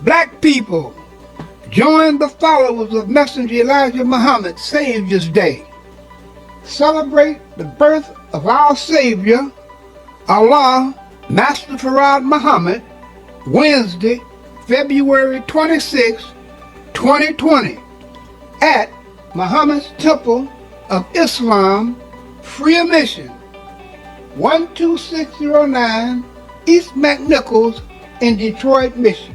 Black people, join the followers of Messenger Elijah Muhammad's Savior's Day. Celebrate the birth of our Savior, Allah, Master Farad Muhammad, Wednesday, February 26, 2020, at Muhammad's Temple of Islam, free admission, 12609 East McNichols in Detroit, Michigan.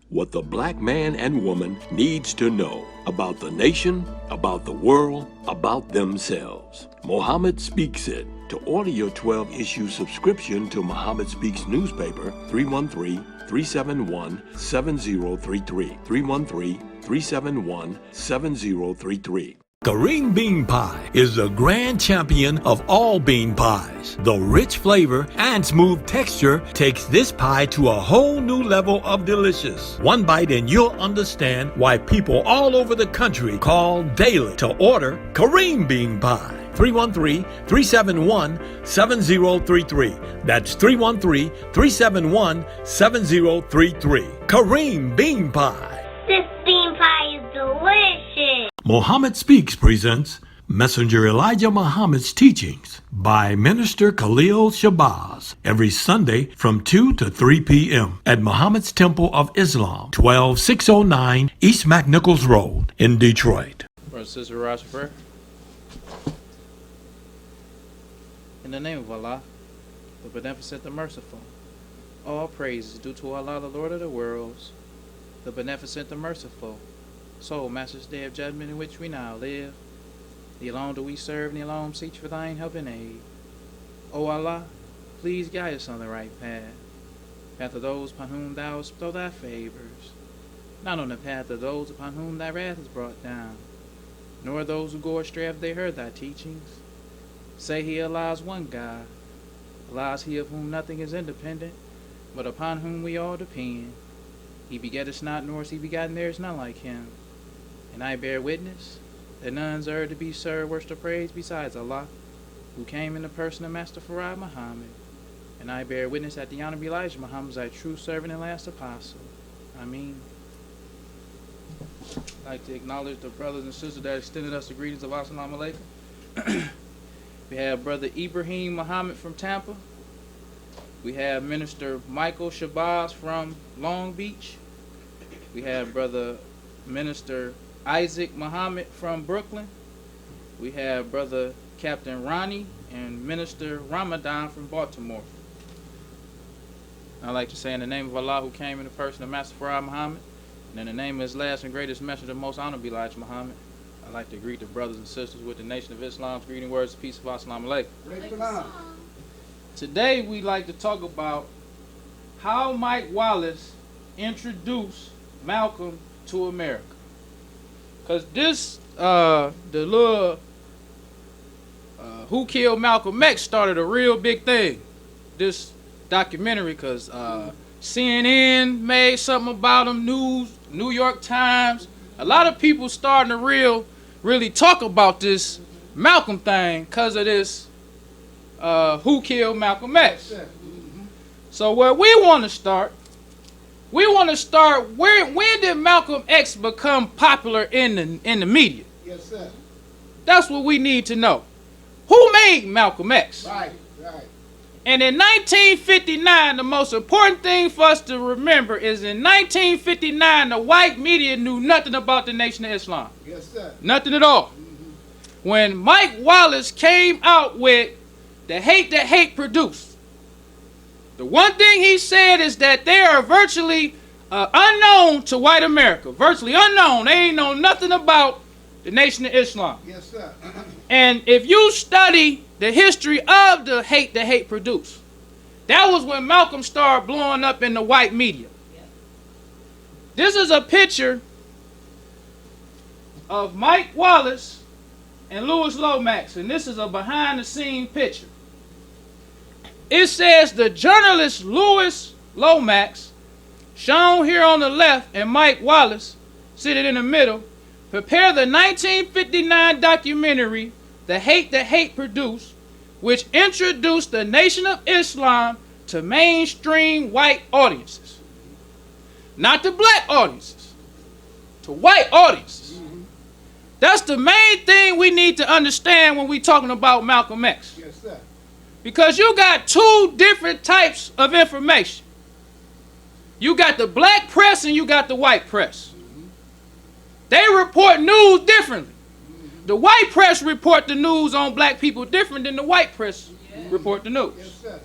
What the black man and woman needs to know about the nation, about the world, about themselves. Muhammad Speaks It. To order your 12-issue subscription to Muhammad Speaks newspaper, 313-371-7033. 313-371-7033. Kareem Bean Pie is the grand champion of all bean pies. The rich flavor and smooth texture takes this pie to a whole new level of delicious. One bite and you'll understand why people all over the country call daily to order Kareem Bean Pie. 313-371-7033. That's 313-371-7033. Kareem Bean Pie. This bean pie is delicious. Muhammad Speaks presents Messenger Elijah Muhammad's Teachings by Minister Khalil Shabazz every Sunday from 2 to 3 p.m. at Muhammad's Temple of Islam, 12609 East McNichols Road in Detroit. Brother Sister Rashford. In the name of Allah, the Beneficent, the Merciful, all praise is due to Allah, the Lord of the worlds, the Beneficent, the Merciful, sole Master's Day of Judgment in which we now live. Thee alone do we serve, and thee alone seek for thine help and aid. O Allah, please guide us on the right path, path of those upon whom thou bestow thy favors, not on the path of those upon whom thy wrath is brought down, nor those who go astray after they heard thy teachings. Say he, Allah is one God. Allah is he of whom nothing is independent, but upon whom we all depend. He begetteth not, nor is he begotten, there is none like him. And I bear witness that none is to be served worth of praise besides Allah, who came in the person of Master Farad Muhammad. And I bear witness that the Honorable Elijah Muhammad is thy true servant and last apostle. Ameen. I'd like to acknowledge the brothers and sisters that extended us the greetings of Assalamu alaikum. We have Brother Ibrahim Muhammad from Tampa. We have Minister Michael Shabazz from Long Beach. We have Brother Minister Isaac Muhammad from Brooklyn. We have Brother Captain Ronnie and Minister Ramadan from Baltimore. I'd like to say in the name of Allah, who came in the person of Master Farad Muhammad, and in the name of his last and greatest messenger, most honorable Elijah Muhammad, I'd like to greet the brothers and sisters with the Nation of Islam's greeting words of peace of Assalamu alaikum. Today we'd like to talk about how Mike Wallace introduced Malcolm to America. Because this, the little Who Killed Malcolm X started a real big thing. This documentary, because CNN made something about him, New York Times. A lot of people starting to really talk about this Malcolm thing because of this Who Killed Malcolm X. So where we want to start, when did Malcolm X become popular in the media? Yes, sir. That's what we need to know. Who made Malcolm X? Right. And in 1959, the most important thing for us to remember is in 1959, the white media knew nothing about the Nation of Islam. Yes, sir. Nothing at all. When Mike Wallace came out with The Hate That Hate Produced, the one thing he said is that they are virtually unknown to white America. Virtually unknown. They ain't know nothing about the Nation of Islam. Yes, sir. And if you study the history of the hate that hate produced, that was when Malcolm started blowing up in the white media. This is a picture of Mike Wallace and Louis Lomax, and this is a behind-the-scene picture. It says the journalist Louis Lomax, shown here on the left, and Mike Wallace, sitting in the middle, prepare the 1959 documentary, The Hate That Hate Produced, which introduced the Nation of Islam to mainstream white audiences. not to black audiences, to white audiences. That's the main thing we need to understand when we're talking about Malcolm X. Yes, sir. Because you got two different types of information. You got the black press and you got the white press. They report news differently. The white press report the news on black people different than the white press report the news. Yes, sir.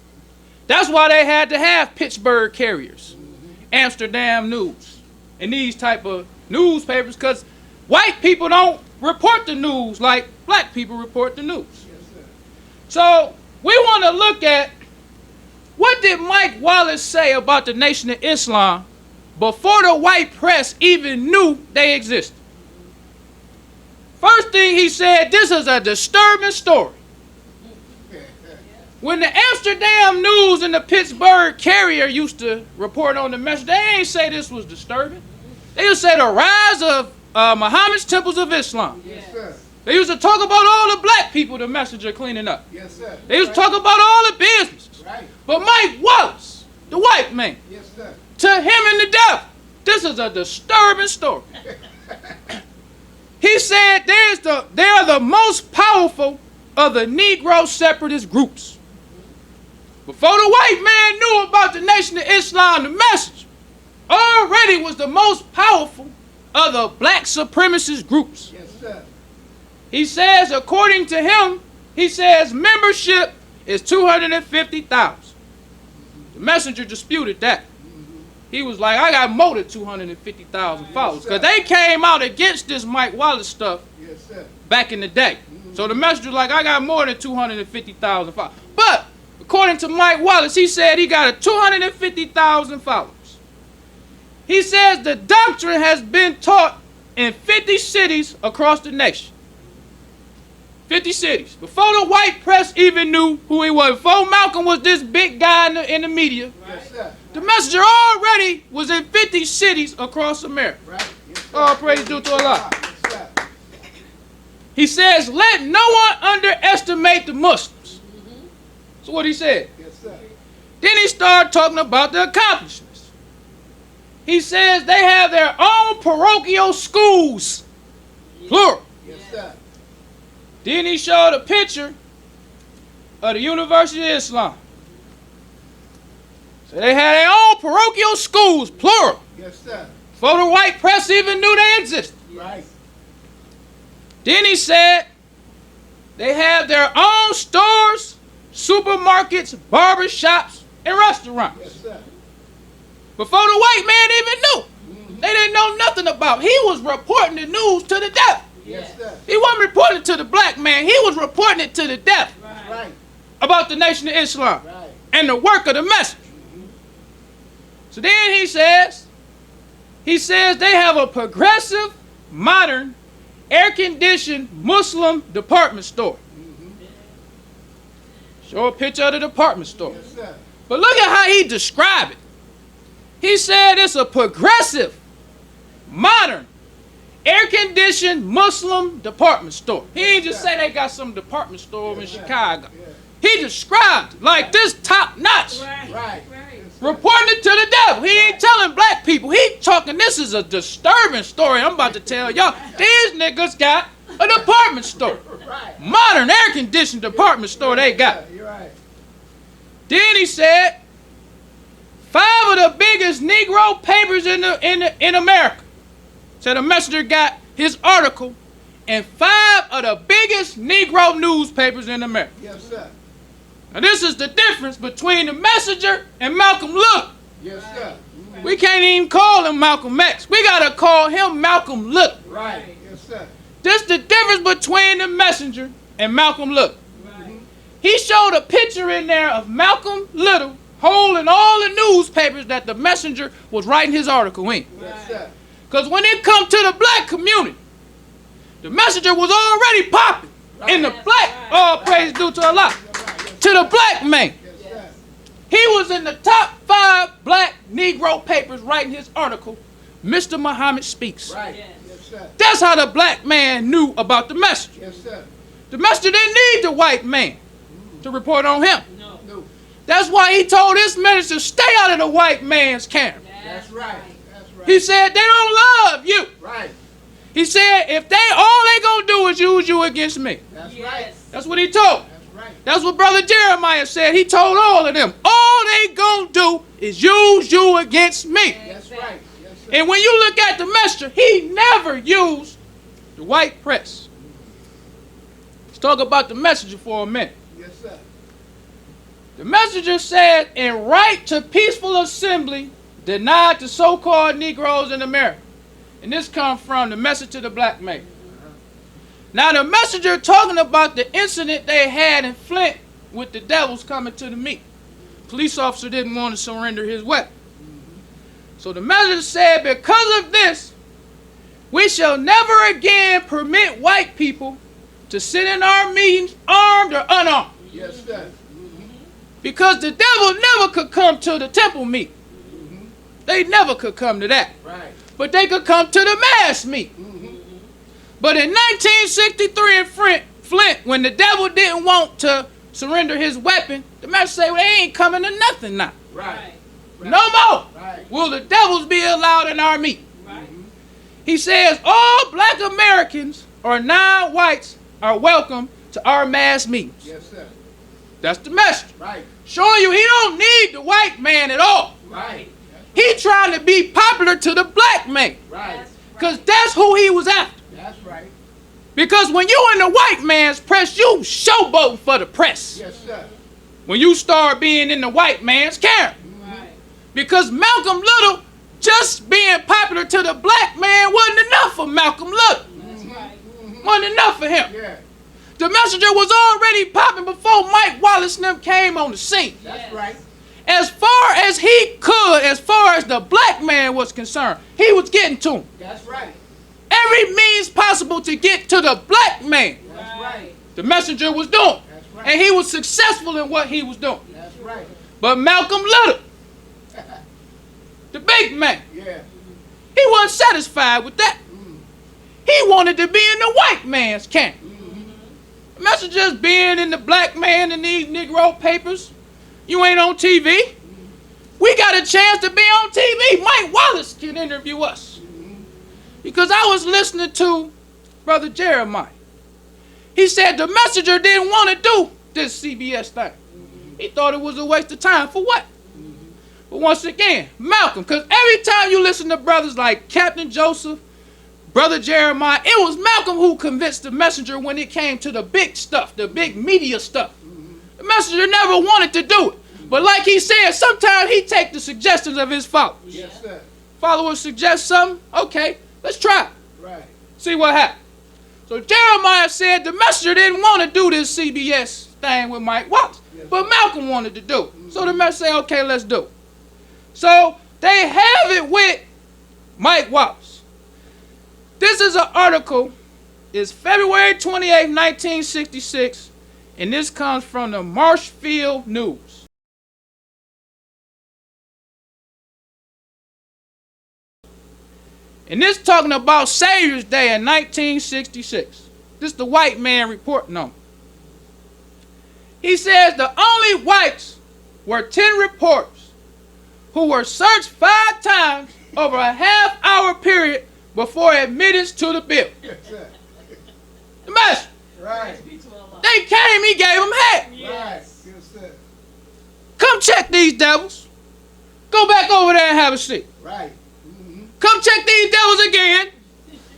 That's why they had to have Pittsburgh Carriers, Amsterdam News, and these type of newspapers, because white people don't report the news like black people report the news. Yes, sir. So we want to look at what did Mike Wallace say about the Nation of Islam before the white press even knew they existed. First thing he said, this is a disturbing story. When the Amsterdam News and the Pittsburgh Carrier used to report on the message, they ain't say this was disturbing. They used to say the rise of Muhammad's temples of Islam. Yes, sir. They used to talk about all the black people the messenger cleaning up. Yes, sir. They used to talk about all the businesses. Right. But Mike Wallace, the white man, Yes, sir. to him and the devil, this is a disturbing story. He said they are the most powerful of the Negro separatist groups. Before the white man knew about the Nation of Islam, the message already was the most powerful of the black supremacist groups. Yes, sir. He says, according to him, he says membership is 250,000. The messenger disputed that. He was like, I got more than 250,000 followers. Because they came out against this Mike Wallace stuff Yes, sir. back in the day. So the messenger was like, I got more than 250,000 followers. But according to Mike Wallace, he said he got a 250,000 followers. He says the doctrine has been taught in 50 cities across the nation. 50 cities. Before the white press even knew who he was, before Malcolm was this big guy in the media, Yes, sir. the messenger already was in 50 cities across America. Right. Yes, sir. All praise due to Allah. Yes, sir. He says, let no one underestimate the Muslims. That's what he said. Yes, sir. Then he started talking about the accomplishments. He says they have their own parochial schools, plural. Yes, sir. Then he showed a picture of the University of Islam. So they had their own parochial schools, plural, Yes, sir. before the white press even knew they existed. Right. Then he said they have their own stores, supermarkets, barbershops, and restaurants. Yes, sir. Before the white man even knew. They didn't know nothing about. He was reporting the news to the devil. Yes, sir. He wasn't reporting to the black man. He was reporting it to the devil Right. about the Nation of Islam Right. and the work of the messenger. So then he says they have a progressive, modern, air-conditioned Muslim department store. Show a picture of the department store. Yes, sir. But look at how he described it. He said it's a progressive, modern, air-conditioned Muslim department store. He didn't just say they got some department store in Chicago. He described it like this top-notch. Right. Reporting it to the devil. He ain't telling black people. He talking, this is a disturbing story I'm about to tell y'all. These niggas got a department store. Right. Modern air-conditioned department store they got. You're right. Then he said 5 of the biggest Negro papers in America. So the messenger got his article in 5 of the biggest Negro newspapers in America. Yes, sir. Now this is the difference between the messenger and Malcolm Little. Yes, sir. We can't even call him Malcolm X. We gotta call him Malcolm Little. Right. Yes, sir. This the difference between the messenger and Malcolm Little. He showed a picture in there of Malcolm Little holding all the newspapers that the messenger was writing his article in. Yes, sir. Because when it come to the black community, the messenger was already popping in the black, all praise due to Allah, to the black man. Yes, sir. He was in the top 5 black Negro papers writing his article, Mr. Muhammad Speaks. Right. Yes, sir. That's how the black man knew about the messenger. Yes, sir. The messenger didn't need the white man to report on him. No. That's why he told his minister to stay out of the white man's camp. That's right. That's He said they don't love you. Right. He said if all they gonna do is use you against me. That's right. That's what he told. That's right. That's what Brother Jeremiah said. He told all of them, all they gonna do is use you against me. That's right. Yes, sir. And when you look at the messenger, he never used the white press. Let's talk about the messenger for a minute. Yes, sir. The messenger said, in right to peaceful assembly, denied to so-called Negroes in America. And this comes from the message to the black man. Now the messenger talking about the incident they had in Flint with the devils coming to the meet. Police officer didn't want to surrender his weapon. So the messenger said, because of this, we shall never again permit white people to sit in our meetings armed or unarmed. Yes, sir. Because the devil never could come to the temple meet. They never could come to that. Right. But they could come to the mass meet. But in 1963 in Flint, when the devil didn't want to surrender his weapon, the master said, well, they ain't coming to nothing now. Right. No more Right. will the devils be allowed in our meet. He says all black Americans or non-whites are welcome to our mass meetings. Yes, sir. That's the message. Right. Showing you he don't need the white man at all. Right. He trying to be popular to the black man. Right. Because that's who he was after. That's right. Because when you in the white man's press, you showboating for the press. Yes, sir. When you start being in the white man's camp. Because Malcolm Little, just being popular to the black man wasn't enough for Malcolm Little. Wasn't enough for him. Yeah. The messenger was already popping before Mike Wallace and them came on the scene. That's right. As far as he could, as far as the black man was concerned, he was getting to him. That's right. Every means possible to get to the black man, That's right. the messenger was doing. That's right. And he was successful in what he was doing. That's right. But Malcolm Little, the big man, Yeah. he wasn't satisfied with that. He wanted to be in the white man's camp. The messenger's being in the black man in these Negro papers. You ain't on TV. We got a chance to be on TV. Mike Wallace can interview us. Because I was listening to Brother Jeremiah. He said the messenger didn't want to do this CBS thing. He thought it was a waste of time. For what? But once again, Malcolm, because every time you listen to brothers like Captain Joseph, Brother Jeremiah, it was Malcolm who convinced the messenger when it came to the big stuff, the big media stuff. The messenger never wanted to do it. But like he said, sometimes he take the suggestions of his followers. Yes, sir. Followers suggest something, okay, let's try it. Right. See what happens. So Jeremiah said the messenger didn't want to do this CBS thing with Mike Wallace, but Malcolm wanted to do it. So the messenger said, okay, let's do it. So they have it with Mike Wallace. This is an article. It's February 28, 1966, and this comes from the Marshfield News. And this talking about Savior's Day in 1966. This is the white man reporting on it. He says the only whites were 10 reporters who were searched 5 times over a half-hour period before admittance to the building. Yes, sir. The master. Right. They came, he gave them head. Right. Yes, sir. Come check these devils. Go back over there and have a seat. Right. Come check these devils again.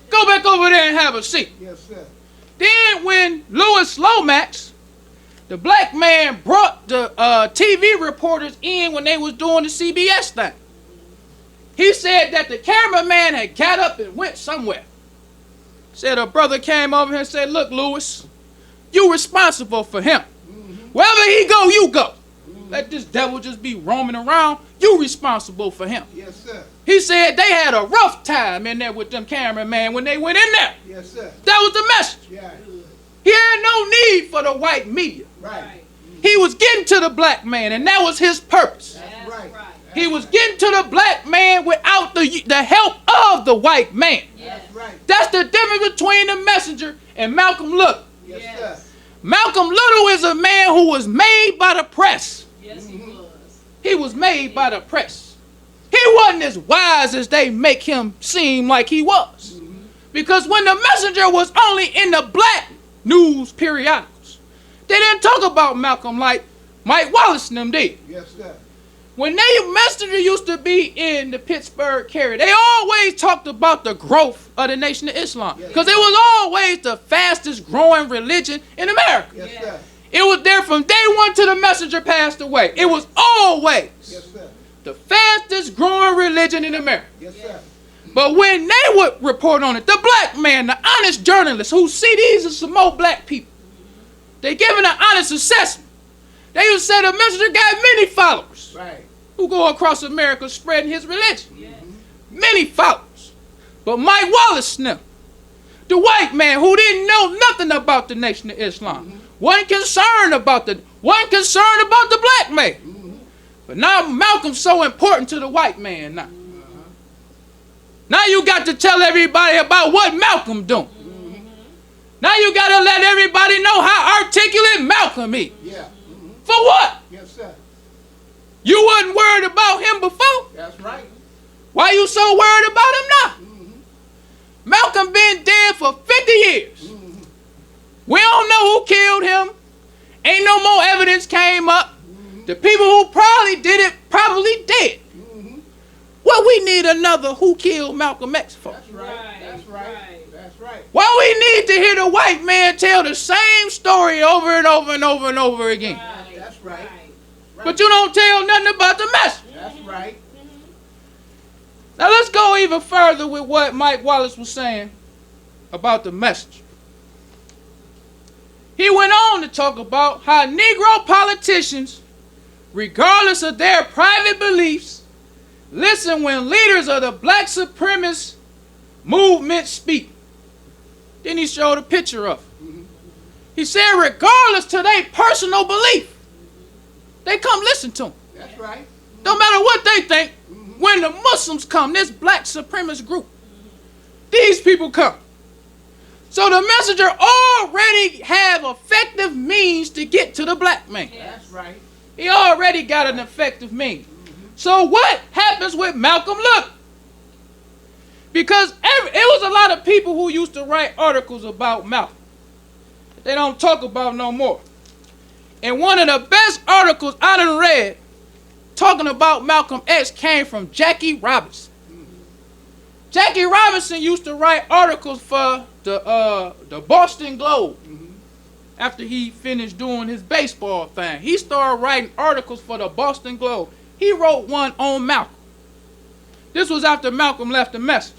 Go back over there and have a seat. Yes, sir. Then when Louis Lomax, the black man, brought the TV reporters in when they was doing the CBS thing, he said that the cameraman had got up and went somewhere. Said a brother came over here and said, look, Louis, you responsible for him. Wherever he go, you go. Let this devil just be roaming around. You responsible for him. Yes, sir. He said they had a rough time in there with them cameraman when they went in there. Yes, sir. That was the message. Yeah. He had no need for the white media. Right. He was getting to the black man, and that was his purpose. That's right. He was getting to the black man without the help of the white man. That's right. That's the difference between the messenger and Malcolm Little. Yes, sir. Malcolm Little is a man who was made by the press. Yes, he was. He was made by the press. He wasn't as wise as they make him seem like he was. Because when the messenger was only in the black news periodicals, they didn't talk about Malcolm like Mike Wallace and them did. Yes, sir. When they messenger used to be in the Pittsburgh Carrier, they always talked about the growth of the Nation of Islam. Because it was always the fastest growing religion in America. Yes, sir. It was there from day one till the messenger passed away. It was always Yes, sir. the fastest growing religion in America. Yes, sir. But when they would report on it, the black man, the honest journalists who see these as some more black people, they giving an honest assessment. They used to say the messenger got many followers Right. who go across America spreading his religion. Many followers. But Mike Wallace now, the white man who didn't know nothing about the Nation of Islam, wasn't concerned about the black man. But now Malcolm's so important to the white man now. Now you got to tell everybody about what Malcolm doing. Now you got to let everybody know how articulate Malcolm is. Yeah. For what? Yes, sir. You wasn't worried about him before. That's right. Why you so worried about him now? Malcolm been dead for 50 years. We don't know who killed him. Ain't no more evidence came up. The people who probably did it probably dead. What we need another who killed Malcolm X for? That's right. That's right. That's right. Why we need to hear the white man tell the same story over and over and over and over again? That's right. But you don't tell nothing about the message. That's right. Now let's go even further with what Mike Wallace was saying about the message. He went on to talk about how Negro politicians, regardless of their private beliefs, listen when leaders of the black supremacist movement speak. Then he showed a picture of it. He said regardless to their personal belief, they come listen to him. That's right. No matter what they think, when the Muslims come, this black supremacist group, these people come. So the messenger already have effective means to get to the black man. That's right. He already got an effective means. So what happens with Malcolm? Look, because it was a lot of people who used to write articles about Malcolm. They don't talk about no more. And one of the best articles I done read talking about Malcolm X came from Jackie Robinson. Jackie Robinson used to write articles for the Boston Globe. After he finished doing his baseball thing, he started writing articles for the Boston Globe. He wrote one on Malcolm. This was after Malcolm left the message.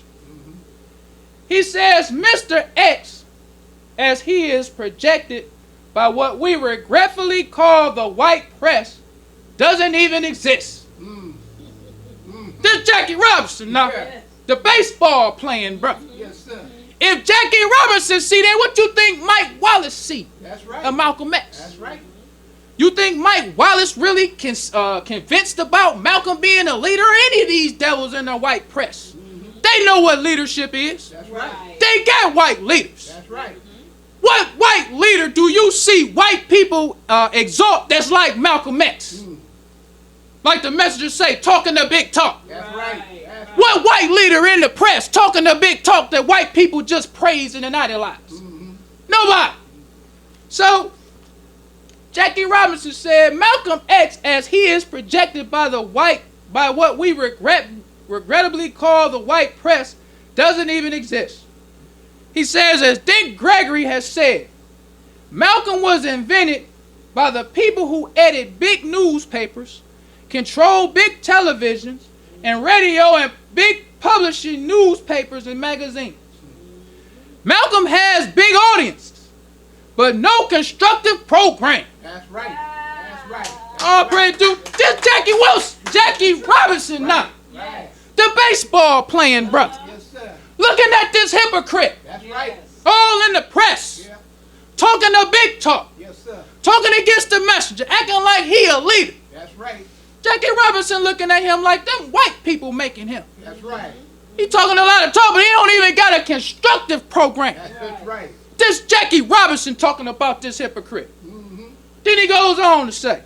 He says, Mr. X, as he is projected by what we regretfully call the white press, doesn't even exist. This Jackie Robinson now, the baseball playing brother. Yes, sir. If Jackie Robinson see that, what you think Mike Wallace see That's right. of Malcolm X? That's right. You think Mike Wallace really convinced about Malcolm being a leader? Any of these devils in the white press, they know what leadership is. That's right. They got white leaders. That's right. What white leader do you see white people exalt that's like Malcolm X? Like the messengers say, talking the big talk. That's right. That's right. What white leader in the press talking the big talk that white people just praise and idolize? Nobody. So Jackie Robinson said, Malcolm X, as he is projected by what we regrettably call the white press, doesn't even exist. He says, as Dick Gregory has said, Malcolm was invented by the people who edit big newspapers, control big televisions and radio and big publishing newspapers and magazines. Malcolm has big audiences, but no constructive program. That's right. That's right. Oh, praise to this Jackie Robinson now, Right. the baseball playing brother, Yes, sir. looking at this hypocrite, That's right. all in the press, Yeah. talking the big talk, Yes, sir. talking against the messenger, acting like he a leader. That's right. Jackie Robinson looking at him like them white people making him. That's right. He talking a lot of talk, but he don't even got a constructive program. That's right. This Jackie Robinson talking about this hypocrite. Then he goes on to say,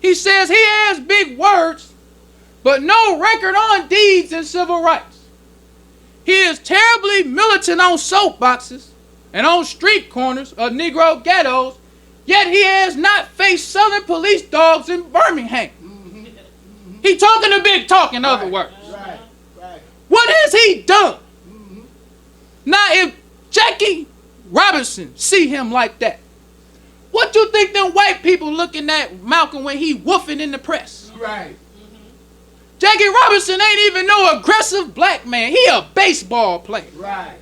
he says he has big words, but no record on deeds in civil rights. He is terribly militant on soapboxes and on street corners of Negro ghettos, yet he has not faced Southern police dogs in Birmingham. He talking a big talk, in other words. What has he done? Now, if Jackie Robinson see him like that, what you think them white people looking at Malcolm when he woofing in the press? Right. Jackie Robinson ain't even no aggressive black man. He a baseball player. Right.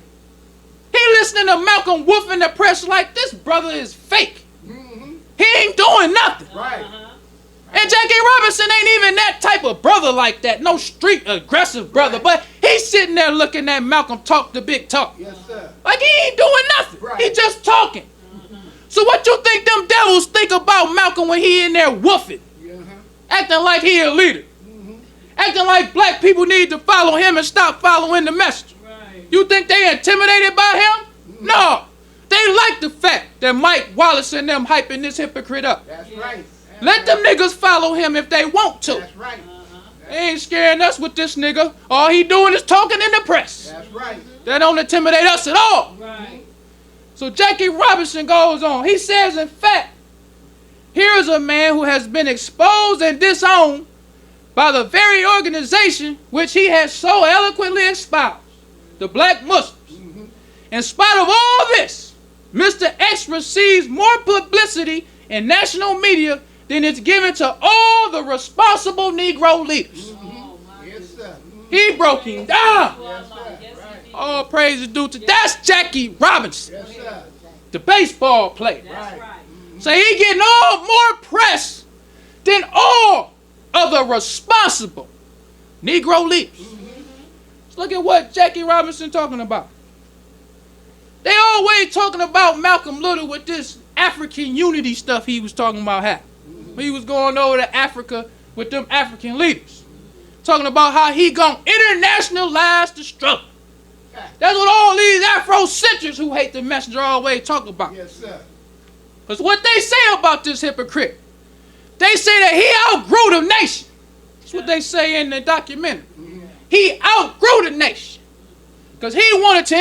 He listening to Malcolm woofing the press like this brother is fake. He ain't doing nothing. Right. And Jackie Robinson ain't even that type of brother like that. No street aggressive brother. But he's sitting there looking at Malcolm talk the big talk. Yes, sir. Like he ain't doing nothing. Right. He just talking. So what you think them devils think about Malcolm when he in there woofing? Acting like he a leader. Acting like black people need to follow him and stop following the message. Right. You think they intimidated by him? No. They like the fact that Mike Wallace and them hyping this hypocrite up. That's right. Let them niggas follow him if they want to. That's right. They ain't scaring us with this nigga. All he doing is talking in the press. That's right. They don't intimidate us at all. Right. So Jackie Robinson goes on. He says, in fact, here is a man who has been exposed and disowned by the very organization which he has so eloquently espoused, the black Muslims. In spite of all this, Mr. X receives more publicity in national media than is given to all the responsible Negro leaders. Yes, sir. He broke him down. Yes, sir. Right. All praise is due to that's Jackie Robinson, Yes, sir. the baseball player. Right. So he getting all more press than all of the responsible Negro leaders. Let's look at what Jackie Robinson talking about. They always talking about Malcolm Little with this African unity stuff he was talking about how. He was going over to Africa with them African leaders. Talking about how he gonna internationalize the struggle. That's what all these Afrocentrics who hate the messenger always talk about. Yes, sir. Because what they say about this hypocrite, they say that he outgrew the nation. That's what they say in the documentary. He outgrew the nation. Because he wanted to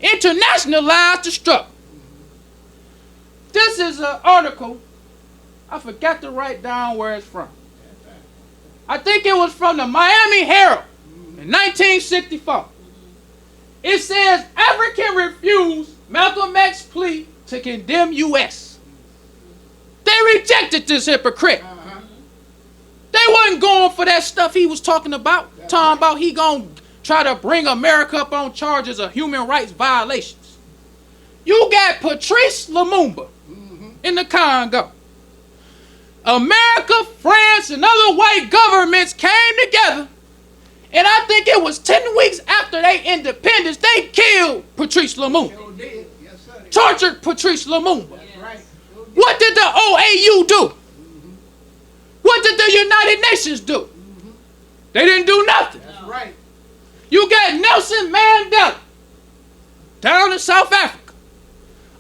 internationalize the struggle. This is an article. I forgot to write down where it's from. I think it was from the Miami Herald in 1964. It says, African refused Malcolm X's plea to condemn U.S. They rejected this hypocrite. They wasn't going for that stuff he was talking about. Talking about he gonna try to bring America up on charges of human rights violations. You got Patrice Lumumba in the Congo. America, France, and other white governments came together, and I think it was 10 weeks after their independence, they killed Patrice Lumumba. Sure did. Yes, sir. Tortured Patrice Lumumba. That's right. Sure did. What did the OAU do? What did the United Nations do? They didn't do nothing. That's right. You got Nelson Mandela down in South Africa.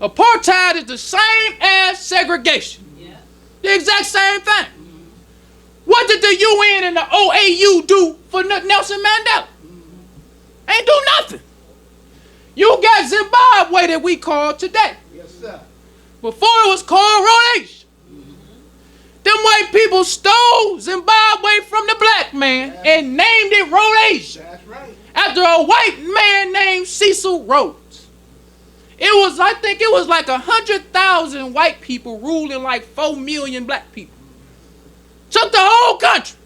Apartheid is the same as segregation. The exact same thing. What did the UN and the OAU do for Nelson Mandela? Ain't do nothing. You got Zimbabwe that we call today. Yes, sir. Before it was called Rhodesia. Them white people stole Zimbabwe from the black man and named it Rhodesia. That's right. After a white man named Cecil Rhodes. It was, I think it was like 100,000 white people ruling like 4 million black people. Took the whole country.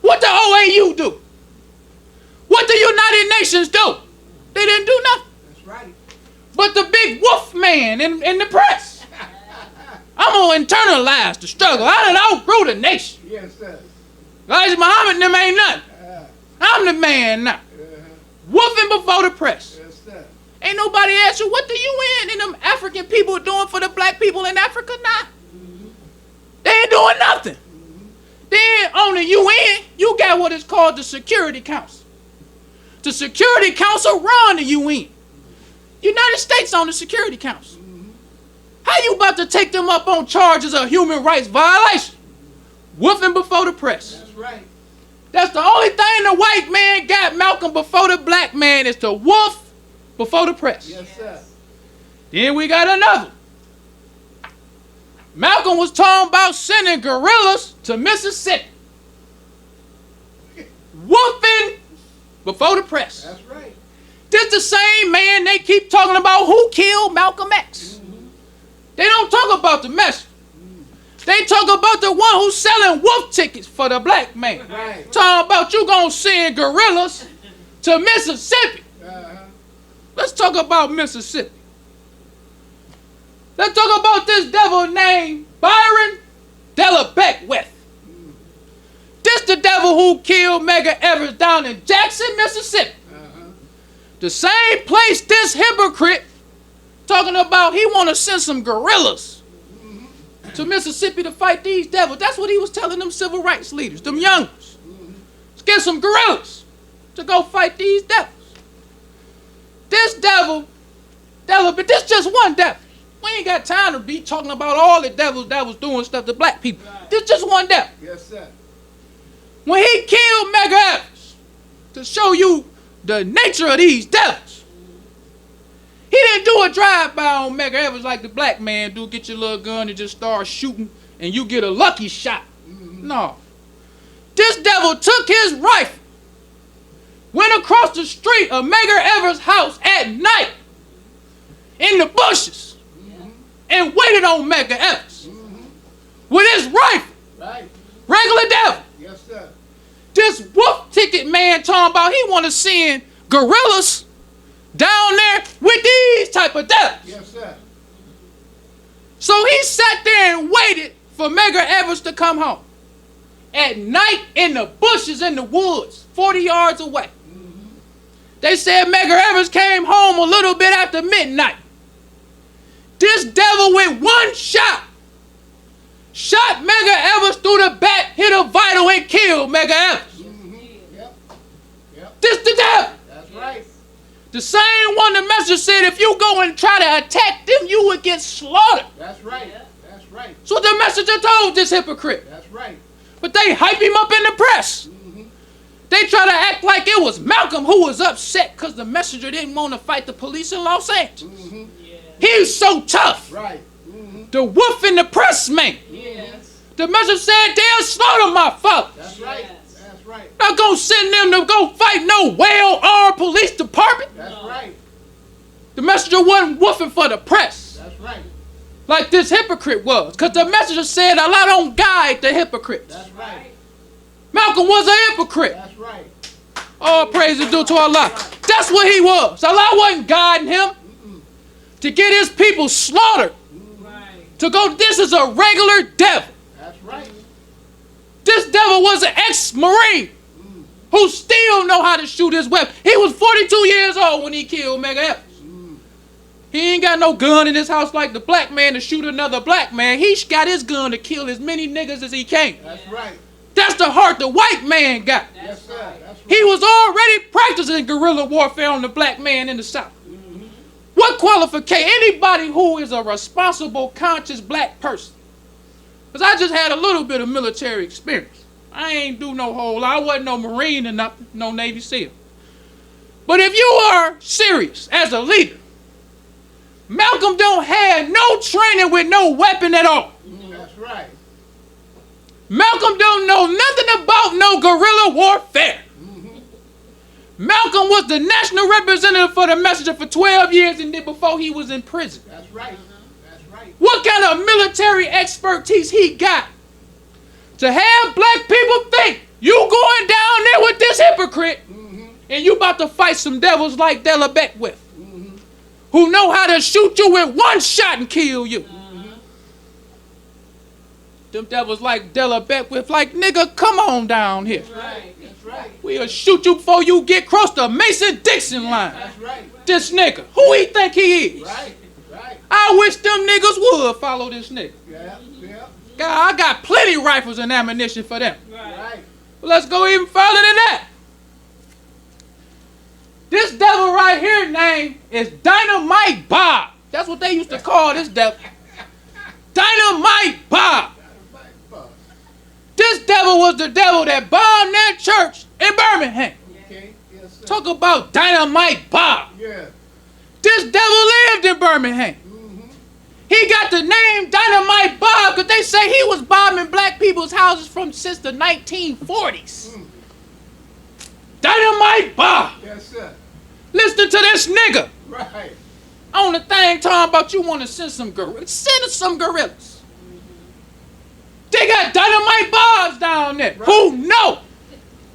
What the OAU do? What the United Nations do? They didn't do nothing. That's right. But the big wolf man in the press. I'm going to internalize the struggle. I done outgrew the nation. Yes, sir. Elijah Muhammad and them ain't nothing. I'm the man now. Wolfing before the press. Yes, sir. Ain't nobody asked you what the UN and them African people doing for the black people in Africa now. They ain't doing nothing. Then on the UN, you got what is called the Security Council. The Security Council run the UN. United States on the Security Council. How you about to take them up on charges of human rights violation? Wolfing before the press. That's right. That's the only thing the white man got Malcolm before the black man is to wolf before the press. Yes, sir. Then we got another. Malcolm was talking about sending guerrillas to Mississippi. Wolfing before the press. That's right. This the same man they keep talking about who killed Malcolm X. They don't talk about the messenger. They talk about the one who's selling wolf tickets for the black man. Right. Talking about you gonna send guerrillas to Mississippi. Let's talk about Mississippi. Let's talk about this devil named Byron Della Beckwith. This the devil who killed Medgar Evers down in Jackson, Mississippi. The same place this hypocrite talking about he want to send some guerrillas to Mississippi to fight these devils. That's what he was telling them civil rights leaders, them youngers. Let's get some guerrillas to go fight these devils. This devil, but this just one devil. We ain't got time to be talking about all the devils that was doing stuff to black people. This just one devil. Yes, sir. When he killed Medgar Evers, to show you the nature of these devils, he didn't do a drive-by on Medgar Evers like the black man do, get your little gun and just start shooting and you get a lucky shot. No. This devil took his rifle, went across the street of Medgar Evers' house at night in the bushes and waited on Medgar Evers with his rifle. Right. Regular devil. Yes, sir. This wolf ticket man talking about he want to send guerrillas down there with these type of devils. Yes, sir. So he sat there and waited for Medgar Evers to come home. At night in the bushes in the woods, 40 yards away. They said Medgar Evers came home a little bit after midnight. This devil with one shot shot Medgar Evers through the back, hit a vital and killed Medgar Evers. Yep. This the devil. That's right. The same one the messenger said if you go and try to attack them, you would get slaughtered. That's right. That's right. That's what the messenger told this hypocrite. That's right. But they hype him up in the press. They try to act like it was Malcolm who was upset because the messenger didn't want to fight the police in Los Angeles. He's so tough. Right. The wolf in the press man. Yes. The messenger said they'll slaughter my father. That's right. That's right. Not gonna send them to go fight no well-armed police department. That's right. The messenger wasn't woofing for the press. That's right. Like this hypocrite was. Because the messenger said Allah don't guide the hypocrites. That's right. Malcolm was a hypocrite. That's right. All praise is due to Allah. That's what he was. Allah wasn't guiding him to get his people slaughtered. To go, this is a regular devil. That's right. This devil was an ex-Marine who still know how to shoot his weapon. He was 42 years old when he killed Medgar Evers. He ain't got no gun in his house like the black man to shoot another black man. He got his gun to kill as many niggas as he can. That's right. That's the heart the white man got. Yes, sir. That's right. He was already practicing guerrilla warfare on the black man in the South. What qualification? Anybody who is a responsible, conscious black person. Because I just had a little bit of military experience. I ain't do no whole lot. I wasn't no Marine or nothing, no Navy SEAL. But if you are serious as a leader, Malcolm don't have no training with no weapon at all. That's right. Malcolm don't know nothing about no guerrilla warfare. Malcolm was the national representative for the messenger for 12 years and then before he was in prison. That's right. That's right. What kind of military expertise he got to have black people think you going down there with this hypocrite and you about to fight some devils like Della Beckwith who know how to shoot you with one shot and kill you. Them devils like Della Beckwith, like, nigga, come on down here. That's right. That's right. We'll shoot you before you get across the Mason-Dixon line. That's right. This nigga, who he think he is? Right. Right. I wish them niggas would follow this nigga. Yeah. Yeah. God, I got plenty rifles and ammunition for them. Right. But let's go even further than that. This devil right here name is Dynamite Bob. That's what they used to call this devil. Dynamite Bob. This devil was the devil that bombed that church in Birmingham. Okay. Yes, sir. Talk about Dynamite Bob. Yeah. This devil lived in Birmingham. He got the name Dynamite Bob because they say he was bombing black people's houses since the 1940s. Dynamite Bob. Yes, sir. Listen to this nigga Right. on the thing talking about you want to send some gorillas. Send us some gorillas. They got Dynamite Bobs down there. Right. Who know?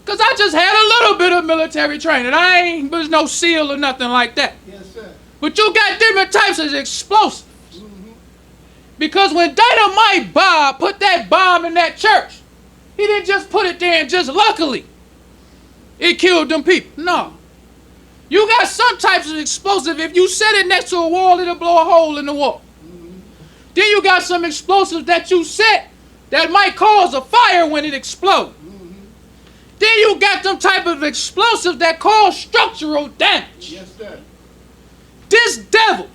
Because I just had a little bit of military training. I ain't was no SEAL or nothing like that. Yes, sir. But you got different types of explosives. Because when Dynamite Bob put that bomb in that church, he didn't just put it there and just luckily it killed them people. No. You got some types of explosive. If you set it next to a wall, it'll blow a hole in the wall. Then you got some explosives that you set that might cause a fire when it explodes. Then you got them type of explosives that cause structural damage. Yes, sir. This devil,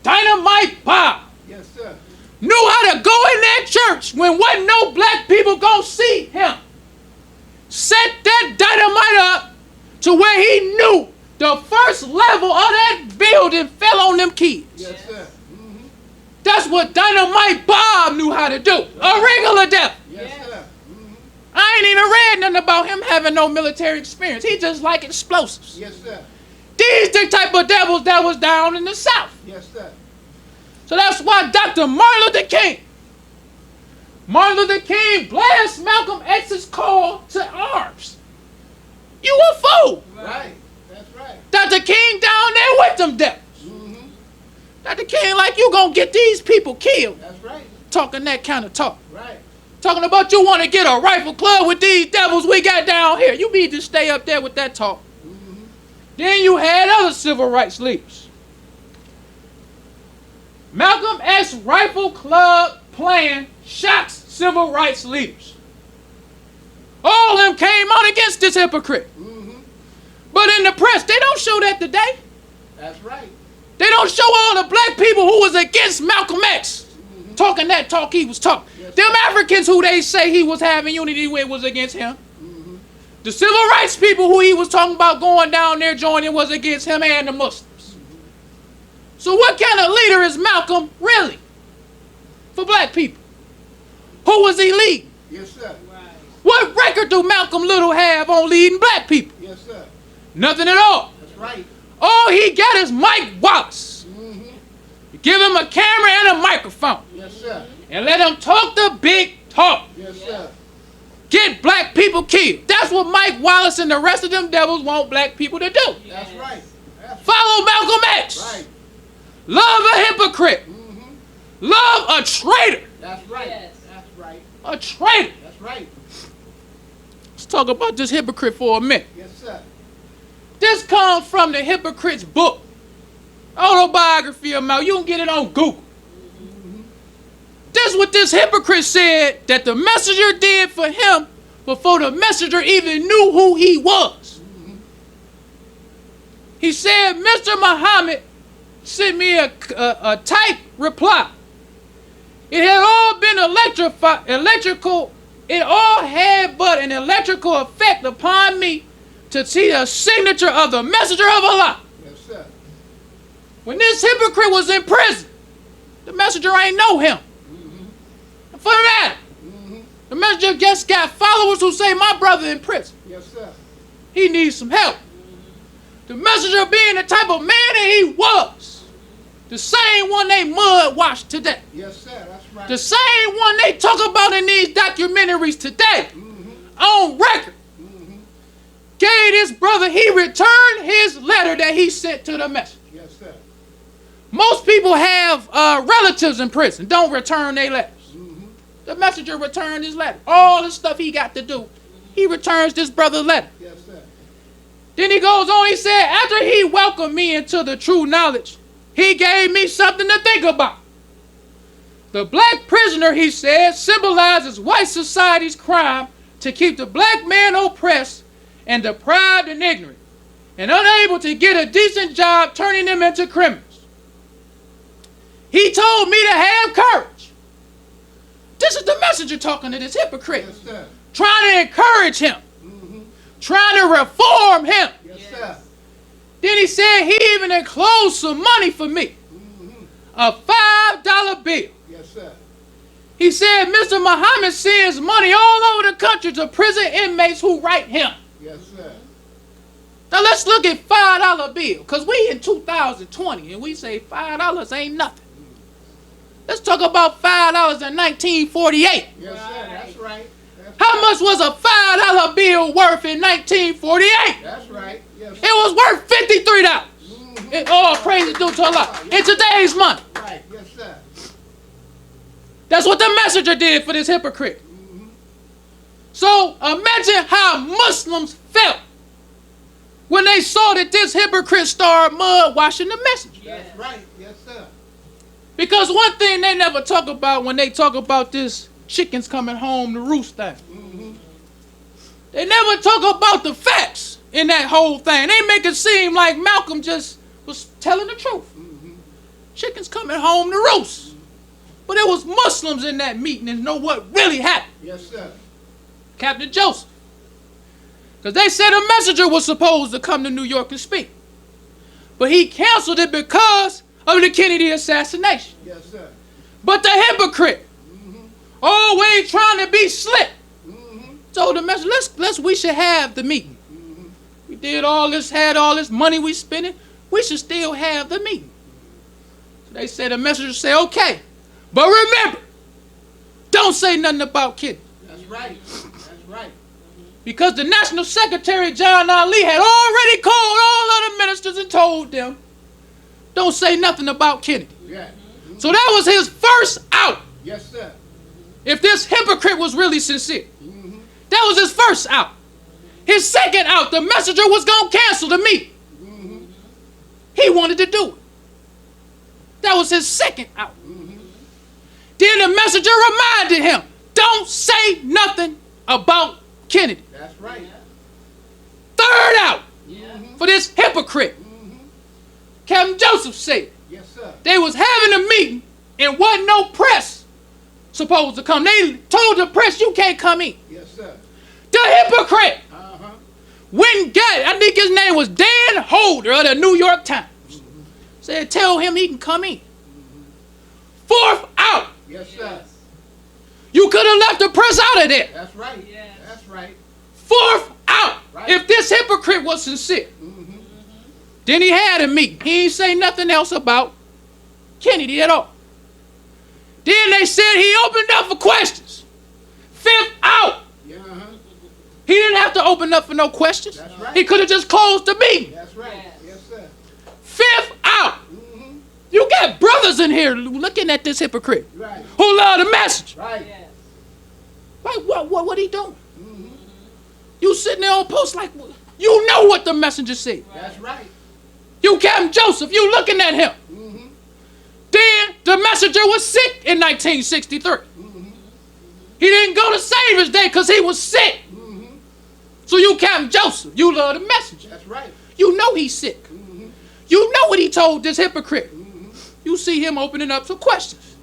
Dynamite Bob, Yes, sir. knew how to go in that church when wasn't no black people gonna see him. Set that dynamite up to where he knew the first level of that building fell on them kids. Yes, sir. That's what Dynamite Bob knew how to do. A regular devil. Yes, sir. I ain't even read nothing about him having no military experience. He just like explosives. Yes, sir. These the type of devils that was down in the South. Yes, sir. So that's why Dr. Martin Luther King blasts Malcolm X's call to arms. You a fool. Right. That's right. Dr. King down there with them devils. Dr. King like you gonna get these people killed. That's right. Talking that kind of talk. Right. Talking about you want to get a rifle club with these devils we got down here. You need to stay up there with that talk. Then you had other civil rights leaders. Malcolm X Rifle Club plan shocks civil rights leaders. All of them came out against this hypocrite. But in the press, they don't show that today. That's right. They don't show all the black people who was against Malcolm X talking that talk he was talking. Yes, Them Africans who they say he was having unity with was against him. The civil rights people who he was talking about going down there joining was against him and the Muslims. So what kind of leader is Malcolm really for black people? Who was he leading? Yes, sir. What record do Malcolm Little have on leading black people? Yes, sir. Nothing at all. That's right. All he got is Mike Wallace. Give him a camera and a microphone Yes, sir. and let him talk the big talk. Yes, sir. Get black people killed. That's what Mike Wallace and the rest of them devils want black people to do. That's right. That's Follow Malcolm X. right. Love a hypocrite. Love a traitor. That's right. That's right. A traitor. That's right. Let's talk about this hypocrite for a minute. Yes, sir. This comes from the hypocrite's book. Autobiography of Malcolm. You can get it on Google. This is what this hypocrite said that the messenger did for him before the messenger even knew who he was. He said, Mr. Muhammad sent me a typed reply. It had all been electrical. It all had but an electrical effect upon me to see the signature of the messenger of Allah. Yes, sir. When this hypocrite was in prison, the messenger ain't know him. For the matter, the messenger just got followers who say, my brother in prison. Yes, sir. He needs some help. The messenger being the type of man that he was, the same one they mud washed today. Yes, sir. That's right. The same one they talk about in these documentaries today, on record, gave this brother, he returned his letter that he sent to the messenger. Yes, sir. Most people have relatives in prison, don't return their letters. The messenger returned his letter. All the stuff he got to do, he returns this brother's letter. Yes, sir. Then he goes on, he said, after he welcomed me into the true knowledge, he gave me something to think about. The black prisoner, he said, symbolizes white society's crime to keep the black man oppressed and deprived and ignorant, and unable to get a decent job, turning them into criminals. He told me to have courage. This is the messenger talking to this hypocrite. Yes, sir. trying to encourage him, trying to reform him. Yes, sir. Then he said he even enclosed some money for me, a $5 bill. Yes, sir. He said Mr. Muhammad sends money all over the country to prison inmates who write him. Yes, sir. Now let's look at $5 bill, because we in 2020 and we say $5 ain't nothing. Let's talk about $5 in 1948. Yes, sir. That's right. How much was a $5 bill worth in 1948? That's right. Yes, It was worth $53. And all praise is due to Allah. In today's money. right. Yes, sir. That's what the messenger did for this hypocrite. So imagine how Muslims felt when they saw that this hypocrite started mud washing the messenger. That's right. Yes, sir. Because one thing they never talk about when they talk about this chickens coming home to roost thing. They never talk about the facts in that whole thing. They make it seem like Malcolm just was telling the truth. Chickens coming home to roost. But there was Muslims in that meeting and know what really happened. Yes, sir. Captain Joseph. Because they said a messenger was supposed to come to New York and speak. But he canceled it because of the Kennedy assassination. Yes, sir. But the hypocrite, always trying to be slick, told the messenger, we should have the meeting. We did all this, had all this money we spending, we should still have the meeting. So they said, the messenger said, okay, but remember, don't say nothing about Kennedy. That's right. That's right. Because the National Secretary, John Ali, had already called all other ministers and told them, don't say nothing about Kennedy. Yeah. So that was his first out. Yes, sir. If this hypocrite was really sincere. That was his first out. His second out, the messenger was going to cancel the meeting. He wanted to do it. That was his second out. Then the messenger reminded him, don't say nothing about Kennedy. That's right. Third out for this hypocrite. Captain Joseph said Yes, sir. they was having a meeting and wasn't no press supposed to come. They told the press, you can't come in. Yes, sir. The hypocrite Uh-huh. went and got it. I think his name was Dan Holder of the New York Times. Said, tell him he can come in. Fourth out. Yes, sir. You could have left the press out of there. That's right. That's right. Fourth out. Right. If this hypocrite was sincere. Then he had a meeting. He didn't say nothing else about Kennedy at all. Then they said he opened up for questions. Fifth out. Yeah, He didn't have to open up for no questions. That's right. He could have just closed the meeting. That's right. Yes, sir. Fifth out. You got brothers in here looking at this hypocrite Right. who love the message. Right. Like, what he doing? You sitting there on post like, you know what the messenger said. That's right. You Captain Joseph, you looking at him. Then the messenger was sick in 1963. He didn't go to save his day because he was sick. So you Captain Joseph, you love the messenger. That's right. You know he's sick. You know what he told this hypocrite. You see him opening up some questions.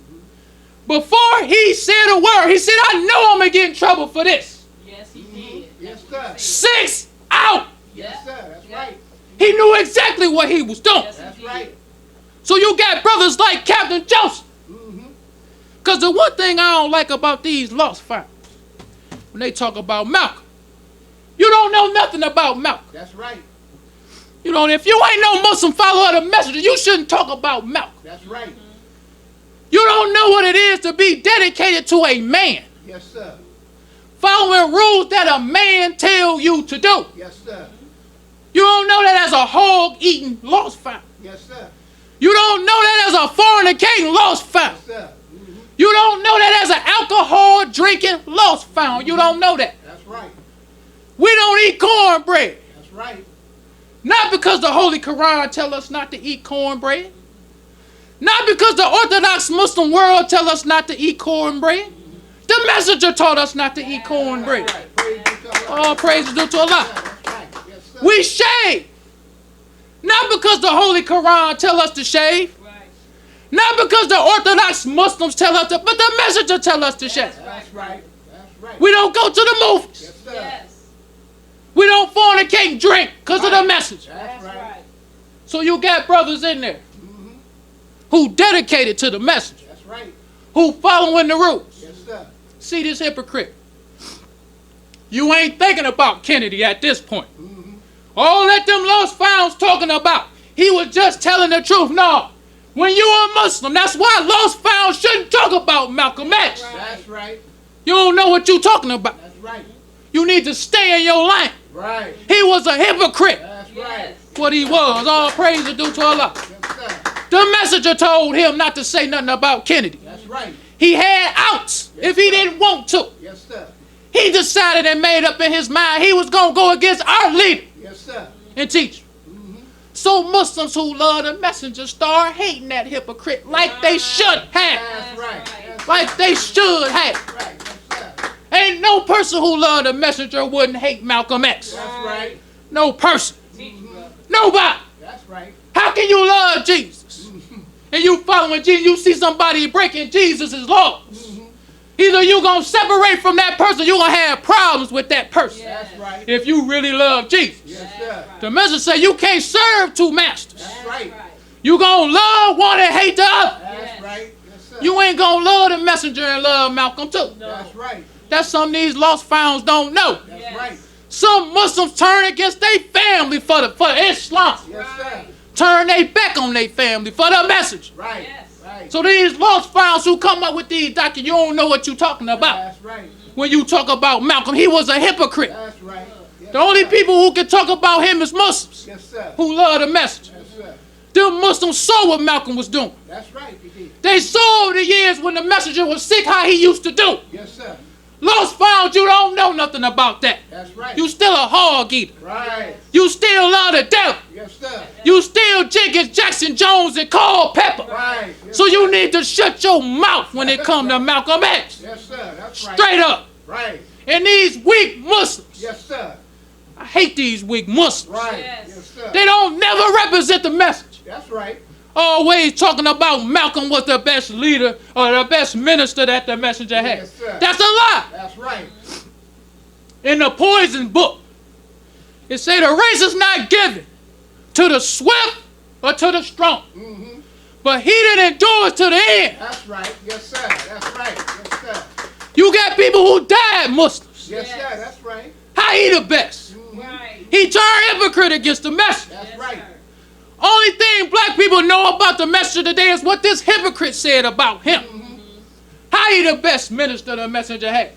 Before he said a word, he said, I know I'm going to get in trouble for this. Yes, he did. Yes, sir. 6 out. Yes, sir. That's right. He knew exactly what he was doing. That's right. So you got brothers like Captain Joseph. Because the one thing I don't like about these lost files, when they talk about Malcolm, you don't know nothing about Malcolm. That's right. You know, if you ain't no Muslim follower of the messenger, you shouldn't talk about Malcolm. That's right. You don't know what it is to be dedicated to a man, Yes, sir. following rules that a man tell you to do. Yes, sir. You don't know that as a hog-eating lost file. Yes, sir. You don't know that as a fornicating lost file. Yes, sir. You don't know that as an alcohol drinking lost file. You don't know that. That's right. We don't eat cornbread. That's right. Not because the Holy Quran tell us not to eat cornbread. Not because the Orthodox Muslim world tell us not to eat cornbread. The messenger taught us not to eat cornbread. That's right. Praise be to Allah. All praises due to Allah. That's right. Yes, sir. We shave. Not because the Holy Quran tell us to shave. Not because the Orthodox Muslims tell us to, but the messenger tell us to shave. That's right. That's right. We don't go to the movies. Yes, sir. We don't fornicate and drink because of the message. That's right. So you got brothers in there who dedicated to the message, That's right. who following the rules. Yes, sir. See this hypocrite. You ain't thinking about Kennedy at this point. All that them lost founds talking about, he was just telling the truth. No, when you a Muslim, that's why lost founds shouldn't talk about Malcolm X. That's right. You don't know what you talking about. That's right. You need to stay in your lane. Right. He was a hypocrite. That's right. What he was. All praise is due to Allah. Yes, sir. The messenger told him not to say nothing about Kennedy. That's right. He had outs if he didn't want to. Yes, sir. He decided and made up in his mind he was going to go against our leader Yes, sir. and teach. So Muslims who love the messenger start hating that hypocrite like they should have. That's right. That's Like they should have. right. Yes, sir. Ain't no person who loved the messenger wouldn't hate Malcolm X. That's right. No person. Nobody. That's right. How can you love Jesus? And you following Jesus, you see somebody breaking Jesus' laws. Either you going to separate from that person, you're going to have problems with that person. That's right. If you really love Jesus. Yes, sir. The message say you can't serve two masters. That's right. You going to love one and hate the other. That's right. Yes, sir. You ain't going to love the messenger and love Malcolm too. That's right. That's something these lost founds don't know. That's right. Some Muslims turn against their family for Islam. Yes, sir. Turn their back on their family for the message. Right. Right. So these lost founds who come up with these doctrines, you don't know what you're talking about. That's right. When you talk about Malcolm, he was a hypocrite. That's right. Yes, The only sir. people who can talk about him is Muslims Yes, sir. who love the message. Yes, sir. Them Muslims saw what Malcolm was doing. That's right. You did. They saw the years when the messenger was sick, how he used to do. Yes, sir. Lost found, you don't know nothing about that. That's right. You still a hog eater. Right. You still love the devil. Yes, sir. You still jigging Jackson Jones and Carl Pepper. Right. Yes, So you sir. need to shut your mouth when it comes to Malcolm X. Yes, sir. That's right. Straight up. Right. And these weak Muslims, Yes, sir. I hate these weak Muslims. Right. Yes, sir. They don't never represent the message. That's right. Always talking about Malcolm was the best leader or the best minister that the messenger had. Yes, sir. That's a lie. That's right. In the poison book, it say the race is not given to the swift or to the strong. But he that endures to the end. That's right. Yes, sir. That's right. Yes, sir. You got people who died Muslims. Yes, sir. That's right. How he the best? He turned hypocrite against the message. That's right. Only thing black people know about the messenger today is what this hypocrite said about him. How he the best minister the messenger had?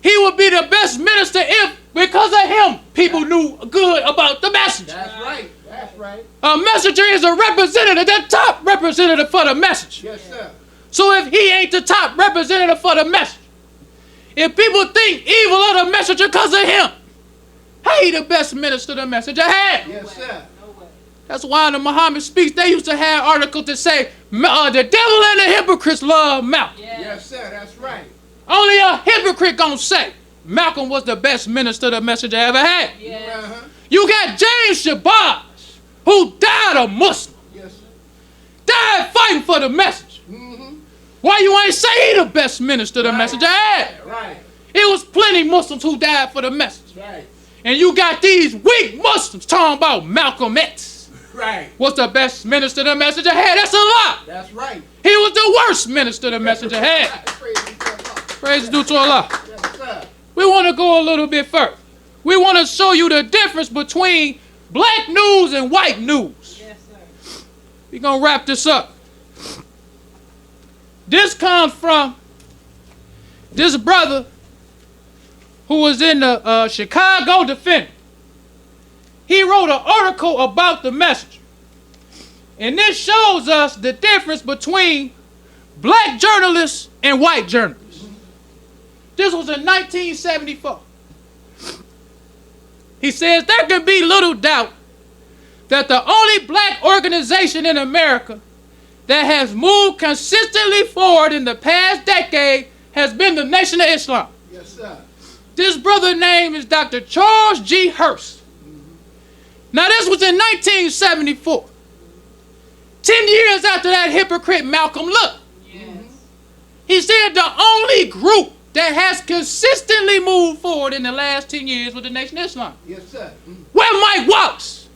He would be the best minister if, because of him, people knew good about the messenger. That's right. That's right. A messenger is a representative, the top representative for the message. Yes, sir. So if he ain't the top representative for the message, if people think evil of the messenger because of him, how he the best minister the messenger had? Yes, sir. That's why in the Muhammad speaks, they used to have articles that say, the devil and the hypocrites love Malcolm. Yes, sir. That's right. Only a hypocrite gonna say Malcolm was the best minister the messenger ever had. Uh-huh. You got James Shabazz, who died a Muslim, Yes, sir. died fighting for the message. Why you ain't say he the best minister the messenger had? Right. It was plenty Muslims who died for the message. Right. And you got these weak Muslims talking about Malcolm X. Right. Was the best minister the messenger had? That's a lie. That's right. He was the worst minister the messenger had. Praise be to Allah. Praise is due to Allah. Yes, sir. We want to go a little bit further. We want to show you the difference between black news and white news. Yes, sir. We're going to wrap this up. This comes from this brother who was in the Chicago Defender. He wrote an article about the messenger. And this shows us the difference between black journalists and white journalists. This was in 1974. He says there can be little doubt that the only black organization in America that has moved consistently forward in the past decade has been the Nation of Islam. Yes, sir. This brother's name is Dr. Charles G. Hurst. Now this was in 1974. 10 years after that hypocrite Malcolm looked. Yes. He said the only group that has consistently moved forward in the last 10 years with the Nation of Islam? Yes, sir. Where Mike Wallace?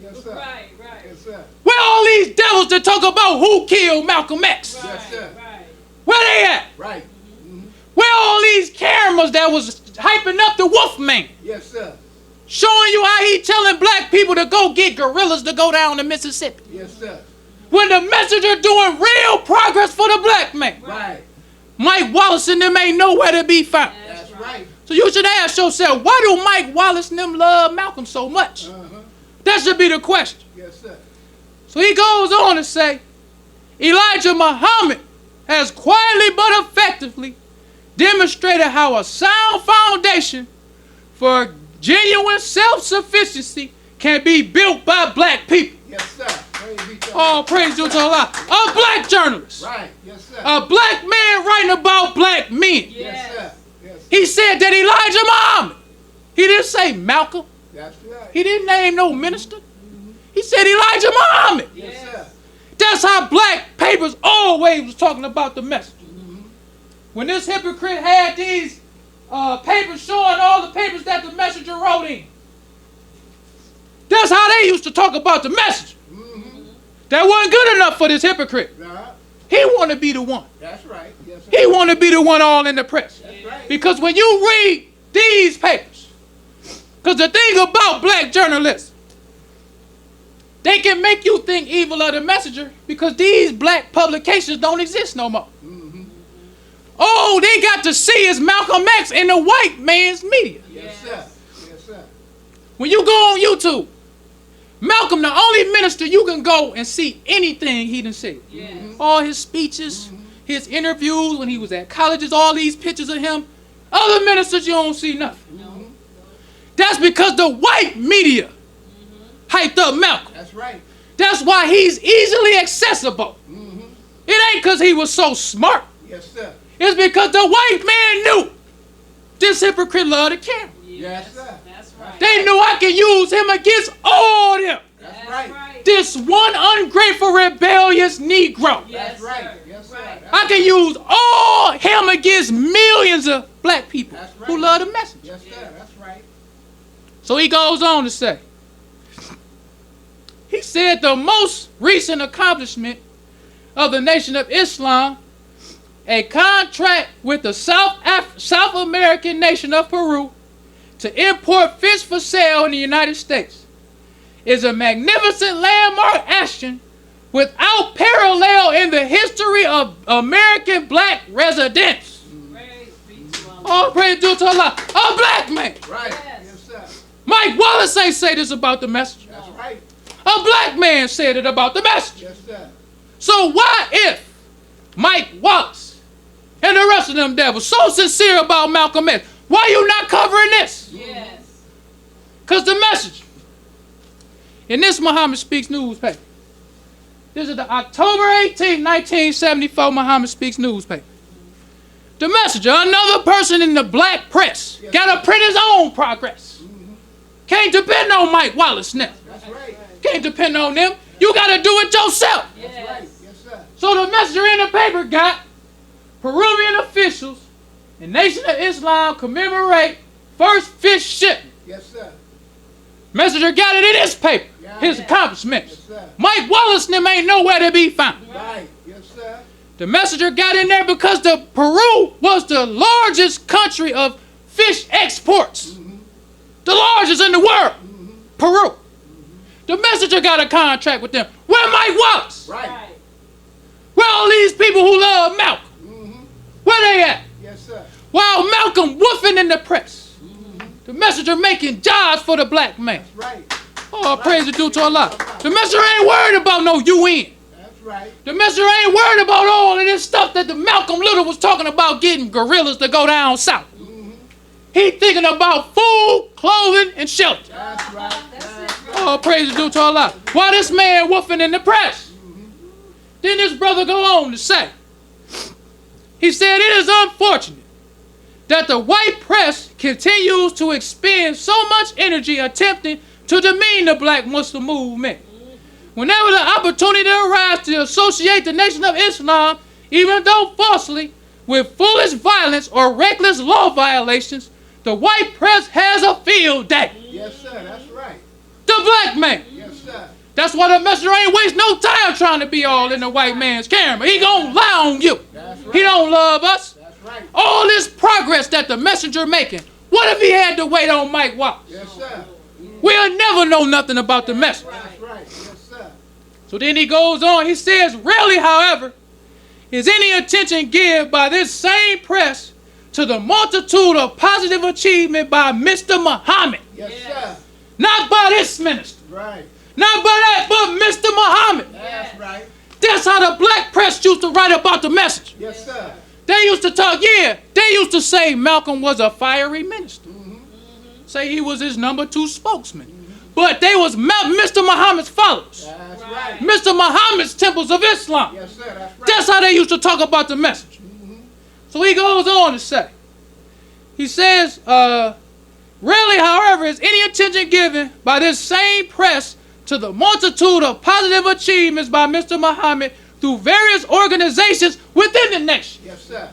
Yes, sir. Right. Yes, sir. Where all these devils that talk about who killed Malcolm X? Yes, sir. Right. Where they at? Right. Where all these cameras that was hyping up the Wolfman? Yes, sir. Showing you how he telling black people to go get gorillas to go down to Mississippi. Yes, sir. When the messenger doing real progress for the black man. Right. Mike Wallace and them ain't nowhere to be found. That's right. So you should ask yourself, why do Mike Wallace and them love Malcolm so much? That should be the question. Yes, sir. So he goes on to say, Elijah Muhammad has quietly but effectively demonstrated how a sound foundation for genuine self-sufficiency can be built by black people. Yes, sir. Praise be to All praise to Allah. A black journalist. Right. Yes, sir. A black man writing about black men. Yes, sir. Yes. He said that Elijah Muhammad. He didn't say Malcolm. That's right. He didn't name no minister. He said Elijah Muhammad. Yes, sir. That's how black papers always was talking about the message. When this hypocrite had these papers showing all the papers that the messenger wrote in, that's how they used to talk about the message. That wasn't good enough for this hypocrite. He want to be the one. That's right. Yes, sir. He want to be the one all in the press. That's right. Because when you read these papers, because the thing about black journalists, they can make you think evil of the messenger because these black publications don't exist no more. Oh, they got to see is Malcolm X in the white man's media. Yes, sir. Yes, sir. When you go on YouTube, Malcolm, the only minister you can go and see anything he done said. Yes. All his speeches, his interviews when he was at colleges, all these pictures of him. Other ministers, you don't see nothing. No. That's because the white media hyped up Malcolm. That's right. That's why he's easily accessible. It ain't because he was so smart. Yes, sir. It's because the white man knew this hypocrite loved the camera. Yes, sir. That's right. They knew I could use him against all them. That's right. This one ungrateful, rebellious Negro. That's Yes, right. sir. Yes, sir. Right. I can use all him against millions of black people That's right. who love the message. Yes, sir. That's right. So he goes on to say, he said the most recent accomplishment of the Nation of Islam, a contract with the South American nation of Peru to import fish for sale in the United States, is a magnificent landmark action without parallel in the history of American black residents. Praise be to Allah. All praise due to Allah. A black man. Right. Yes. Yes, sir. Mike Wallace ain't say this about the message. That's right. A black man said it about the message. Yes, sir. So why if Mike Wallace and the rest of them devils so sincere about Malcolm X, why you not covering this? Yes. Because the message in this Muhammad Speaks newspaper, this is the October 18, 1974 Muhammad Speaks newspaper. The messenger, another person in the black press, got to print his own progress. Can't depend on Mike Wallace now. That's right. Can't depend on them. You got to do it yourself. That's right. Yes, sir. So the messenger in the paper got Peruvian officials and Nation of Islam commemorate first fish shipment. Yes, sir. Messenger got it in his paper, Yeah. his accomplishments. Yes, sir. Mike Wallace and them ain't nowhere to be found. Right. Yes, sir. The messenger got in there because the Peru was the largest country of fish exports. The largest in the world. Peru. The messenger got a contract with them. Where Mike Wallace? Right. Right. Where all these people who love Malcolm? Where they at? Yes, sir. While Malcolm woofing in the press. The messenger making jobs for the black man. Right. Oh, praise the due to Allah. The messenger ain't worried about no UN. That's right. The messenger ain't worried about all of this stuff that the Malcolm Little was talking about getting gorillas to go down south. He thinking about food, clothing, and shelter. That's right. That's it. Oh, praise the due to Allah. While this man woofing in the press. Then this brother go on to say, he said, it is unfortunate that the white press continues to expend so much energy attempting to demean the black Muslim movement. Whenever the opportunity arises to associate the Nation of Islam, even though falsely, with foolish violence or reckless law violations, the white press has a field day. Yes, sir. That's right. The black man. Yes, sir. That's why the messenger ain't waste no time trying to be all in the white man's camera. He gonna lie on you. That's right. He don't love us. That's right. All this progress that the messenger making, what if he had to wait on Mike Wallace? Yes, sir. We'll never know nothing about the messenger. That's right. Yes, sir. So then he goes on, he says, rarely, however, is any attention given by this same press to the multitude of positive achievement by Mr. Muhammad. Yes, sir. Not by this minister. Right. Not by that, but Mr. Muhammad. That's right. That's how the black press used to write about the messenger. Yes, sir. They used to talk, they used to say Malcolm was a fiery minister. Say he was his number 2 spokesman. But they was Mr. Muhammad's followers. That's right. Mr. Muhammad's temples of Islam. Yes, sir. That's right. That's how they used to talk about the messenger. So he goes on to say, he says, rarely, however, is any attention given by this same press to the multitude of positive achievements by Mr. Muhammad through various organizations within the nation. Yes, sir.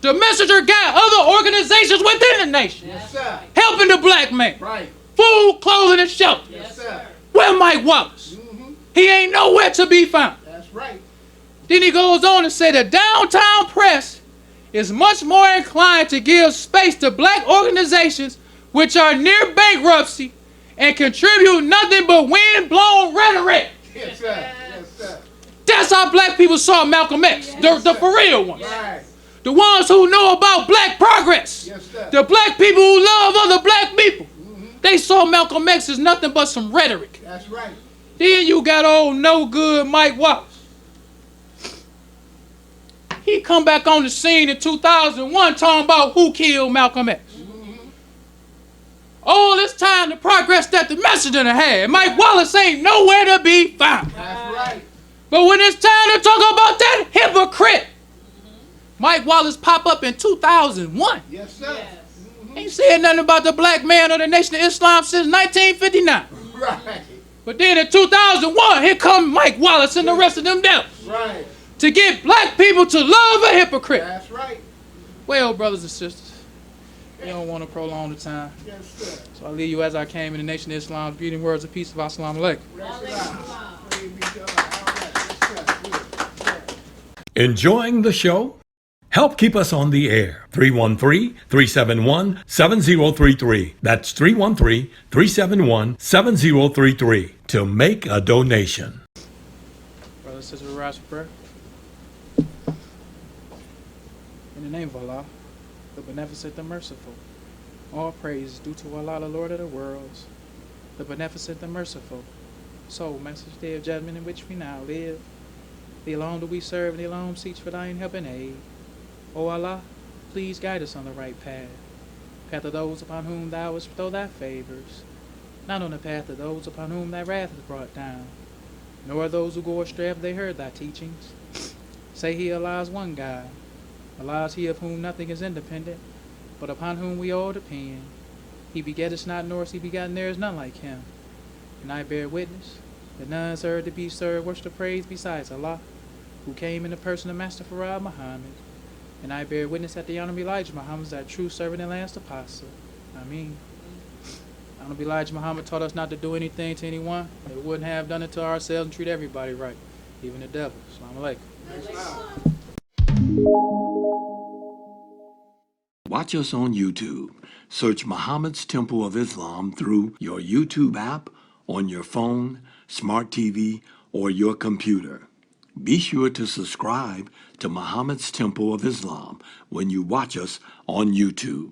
The messenger got other organizations within the nation Yes, sir. helping the black man. Right. Food, clothing, and shelter. Yes, sir. Where Mike Wallace? He ain't nowhere to be found. That's right. Then he goes on to say the downtown press is much more inclined to give space to black organizations which are near bankruptcy and contribute nothing but wind-blown rhetoric. Yes, sir. Yes, sir. That's how black people saw Malcolm X, the for real ones. Right. The ones who know about black progress. Yes, sir. The black people who love other black people. They saw Malcolm X as nothing but some rhetoric. That's right. Then you got old no good Mike Wallace. He come back on the scene in 2001 talking about who killed Malcolm X. All this time, the progress that the messenger had, Mike Wallace ain't nowhere to be found. That's right. But when it's time to talk about that hypocrite, Mike Wallace pop up in 2001. Yes, sir. Ain't said nothing about the black man or the Nation of Islam since 1959. Right. But then in 2001, here come Mike Wallace and the rest of them devils Right. to get black people to love a hypocrite. That's right. Well, brothers and sisters, we don't want to prolong the time. Yes, sir. So I leave you as I came in the Nation of Islam's greeting words of peace of Assalamu alaikum. Bless it out. Praise be to Allah. All right. Yes, sir. Good. Good. Enjoying the show? Help keep us on the air. 313-371-7033. That's 313-371-7033 to make a donation. Brothers and sisters, we rise for prayer. In the name of Allah, the beneficent, the merciful, all praise is due to Allah, the Lord of the worlds, the beneficent, the merciful, sole message day of judgment in which we now live. Thee alone do we serve, and thee alone seek for thine help and aid. O Allah, please guide us on the right path, path of those upon whom thou hast bestowed thy favors, not on the path of those upon whom thy wrath is brought down, nor those who go astray if they heard thy teachings. Say he, Allah is one God. Allah is he of whom nothing is independent, but upon whom we all depend. He begetteth not, nor is he begotten, there is none like him. And I bear witness that none is heard to be served, worship of praise besides Allah, who came in the person of Master Farad Muhammad. And I bear witness that the Honorable Elijah Muhammad is our true servant and last apostle. Ameen. Honorable Elijah Muhammad taught us not to do anything to anyone that we wouldn't have done it to ourselves and treat everybody right, even the devil. Assalamu alaikum. Watch us on YouTube. Search Muhammad's Temple of Islam through your YouTube app, on your phone, smart TV, or your computer. Be sure to subscribe to Muhammad's Temple of Islam when you watch us on YouTube.